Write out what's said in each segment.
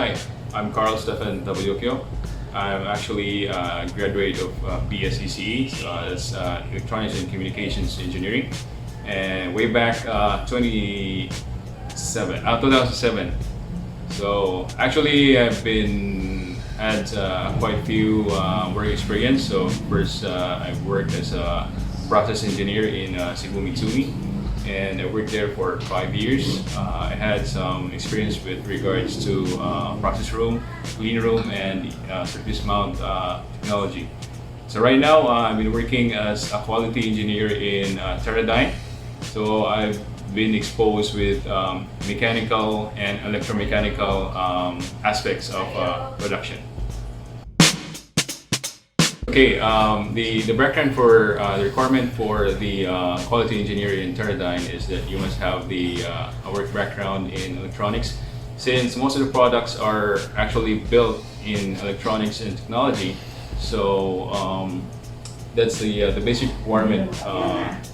Hi, I'm Carl Stefan Tabayokyo. I'm actually a graduate of ECE, so that's Electronics and Communications Engineering, and way back 2007. So actually, I've been had quite a few work experience. So first, I worked as a process engineer in Cebu Mitsumi, and I worked there for 5 years. I had some experience with regards to process room, clean room, and surface mount technology. So right now, I've been working as a quality engineer in Teradyne. So I've been exposed with mechanical and electromechanical aspects of production. Okay, the background for the requirement for the quality engineer in Teradyne is that you must have the work background in electronics, since most of the products are actually built in electronics and technology. So that's the basic requirement.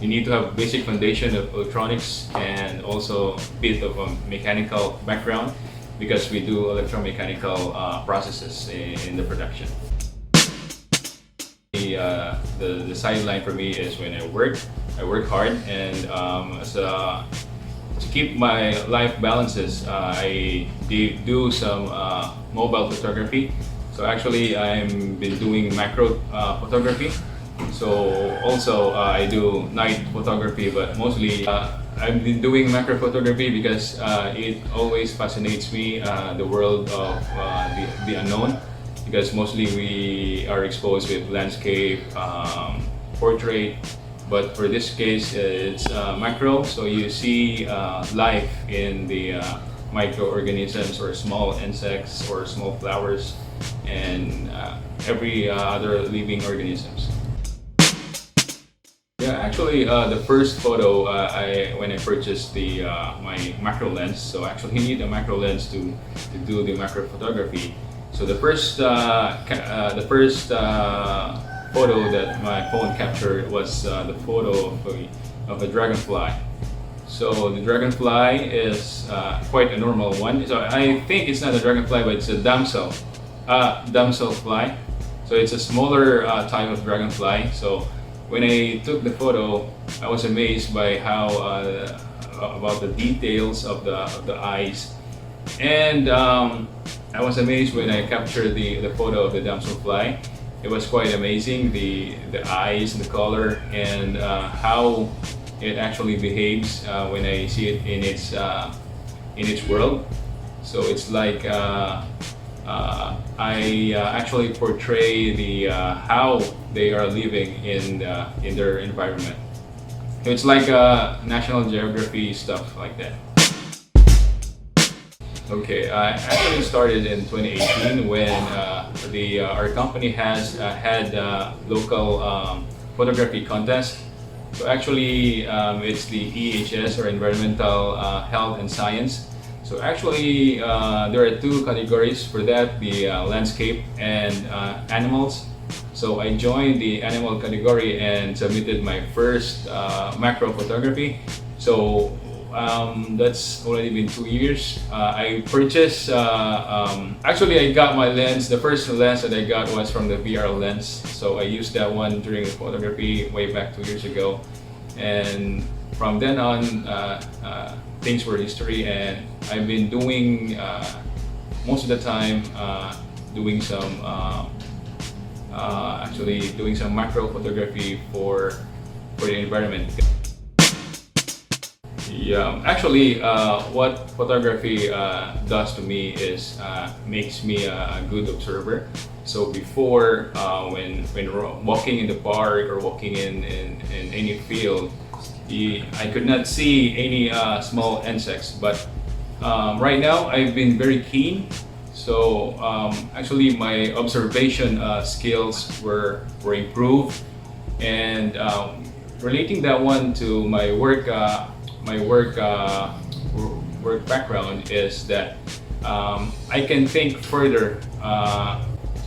You need to have basic foundation of electronics and also a bit of a mechanical background, because we do electromechanical processes in the production. The sideline for me is when I work hard, and to keep my life balances, I do some mobile photography. So actually, I've been doing macro photography. So also I do night photography, but mostly I've been doing macro photography because it always fascinates me, the world of the unknown. Because mostly we are exposed with landscape, portrait, but for this case it's macro, so you see life in the microorganisms or small insects or small flowers and every other living organisms. Yeah, actually the first photo when I purchased my macro lens, so actually you need a macro lens to do the macro photography. So the first photo that my phone captured was the photo of a dragonfly. So the dragonfly is quite a normal one. So I think it's not a dragonfly, but it's a damselfly. So it's a smaller type of dragonfly. So when I took the photo, I was amazed by how about the details of the eyes, and I was amazed when I captured the photo of the damselfly. It was quite amazing, the eyes, the color, and how it actually behaves when I see it in its world. So it's like I actually portray the how they are living in their environment. So it's like National Geography stuff like that. Okay, I actually started in 2018 when our company has had local photography contest. So actually, it's the EHS, or Environmental Health and Science. So actually, there are two categories for that: the landscape and animals. So I joined the animal category and submitted my first macro photography. So that's already been 2 years. I purchased, actually I got my lens, the first lens that I got was from the VR lens. So I used that one during photography way back 2 years ago. And from then on, things were history, and I've been doing, most of the time, doing some, actually doing some macro photography for the environment. Yeah, actually, what photography does to me is makes me a good observer. So before, when walking in the park or walking in any field, I could not see any small insects. But right now, I've been very keen. So actually, my observation skills were improved, and relating that one to my work background is that I can think further.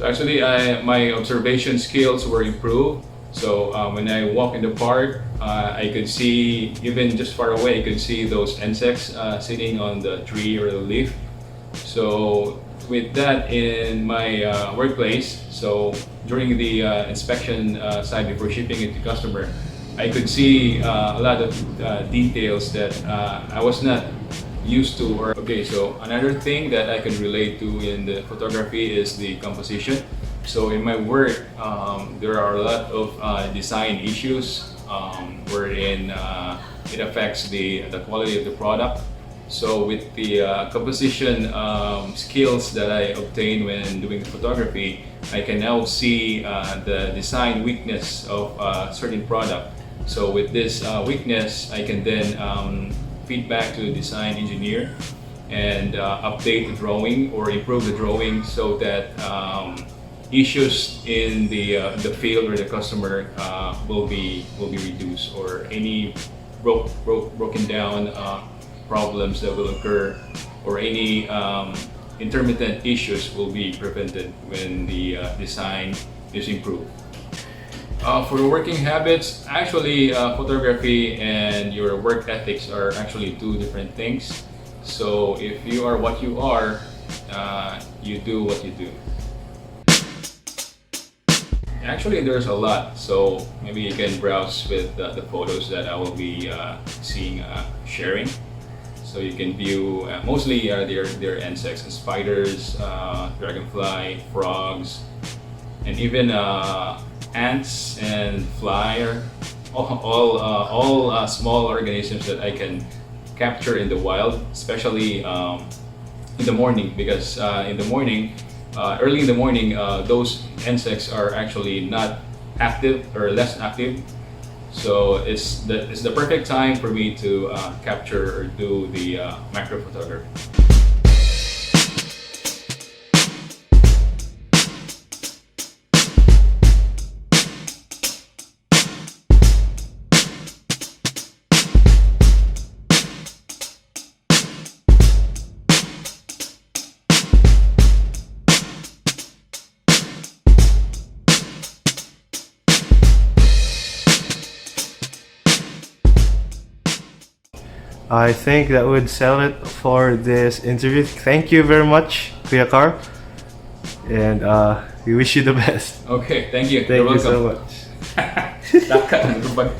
So actually, my observation skills were improved. So when I walk in the park, I could see, even just far away, I could see those insects sitting on the tree or the leaf. So with that in my workplace, so during the inspection side before shipping it to customer, I could see a lot of details that I was not used to. Or okay, so another thing that I can relate to in the photography is the composition. So in my work, there are a lot of design issues wherein it affects the quality of the product. So with the composition skills that I obtained when doing photography, I can now see the design weakness of a certain product. So with this weakness, I can then feed back to the design engineer and update the drawing or improve the drawing so that issues in the field or the customer will be reduced, or any broken down problems that will occur, or any intermittent issues will be prevented when the design is improved. For the working habits, actually photography and your work ethics are actually two different things. So if you are what you are, you do what you do. Actually, there's a lot, so maybe you can browse with the photos that I will be sharing. So you can view mostly their insects, spiders, dragonfly, frogs, and even ants and fly, all small organisms that I can capture in the wild, especially in the morning, because in the morning, early in the morning, those insects are actually not active or less active. So it's the perfect time for me to capture or do the macro photography. I think that would sell it for this interview. Thank you very much, Kuya Carl, and we wish you the best. Okay, thank you. Thank You're you welcome. so much. Dakat, ano ba?